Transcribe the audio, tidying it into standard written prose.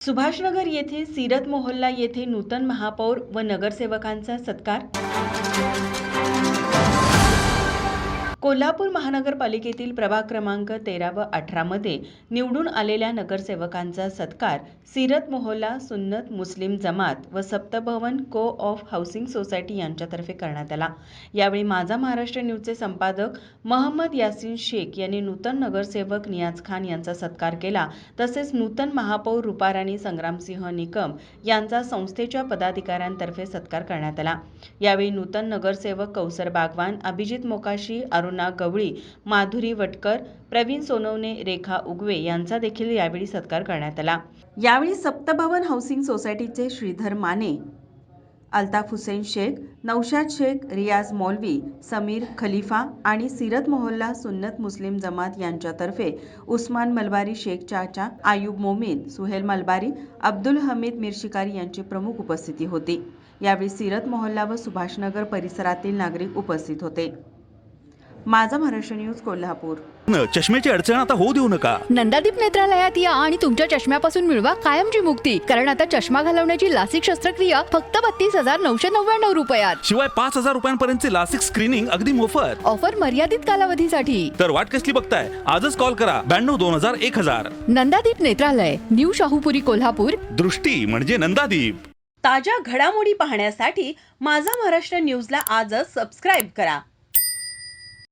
सुभाषनगर येथे सीरत मोहल्ला येथे नूतन महापौर व नगरसेवकांचा सत्कार। कोल्हापूर महानगरपालिकेतील प्रभाग क्रमांक 13 व 18 मध्ये निवडून आलेल्या नगरसेवकांचा सत्कार सीरत मोहल्ला सुन्नत मुस्लिम जमात व सप्तभवन को ऑफ हाऊसिंग सोसायटी यांच्यातर्फे करण्यात आला। यावेळी माझा महाराष्ट्र न्यूजचे संपादक मोहम्मद यासीन शेख यांनी नूतन नगरसेवक नियाज खान यांचा सत्कार केला। तसेच नूतन महापौर रूपाराणी संग्रामसिंह निकम यांचा संस्थेच्या पदाधिकाऱ्यांतर्फे सत्कार करण्यात आला। यावेळी नूतन नगरसेवक कौसर बागवान, अभिजित मोकाशी, अरुणा गवळी, माधुरी वटकर, प्रवीण सोनवणे, रेखा उगवे यांचा देखील यावेळी सत्कार करण्यात आला। यावेळी सप्तभवन हाऊसिंग सोसायटीचे श्रीधर माने, अल्ताफ हुसेन शेख, नौशाद शेख, रियाज मौलवी, समीर खलीफा आणि सीरत मोहल्ला सुन्नत मुस्लिम जमात यांच्यातर्फे उस्मान मलबारी, शेख चाचा, आयुब मोमीन, सुहेल मलबारी, अब्दुल हमीद मिरशिकारी यांची प्रमुख उपस्थिती होती। यावेळी सीरत मोहल्ला व सुभाषनगर परिसरातील नागरिक उपस्थित होते। माझा महाराष्ट्र न्यूज कोल्हापूर। चष्म्याची अडचण आता होऊ देऊ नका। नंदादीप नेत्रालयात या आणि तुमच्या चष्म्यापासून मिळवा कायमची मुक्ती, कारण आता चष्मा घालवण्याची लासिक शस्त्रक्रिया फक्त 32,999 रुपयात, शिवाय 5,000 रुपयांपर्यंतचे लासिक स्क्रीनिंग अगदी मोफत। ऑफर मर्यादित कालावधीसाठी। तर वाट कसली बघताय, आजच कॉल करा 922000-1000। नंदादीप नेत्रालय, न्यू शाहूपुरी, कोल्हापूर। दृष्टी म्हणजे नंदादीप। ताज्या घडामोडी पाहण्यासाठी माझा महाराष्ट्र न्यूजला आजच सबस्क्राईब करा।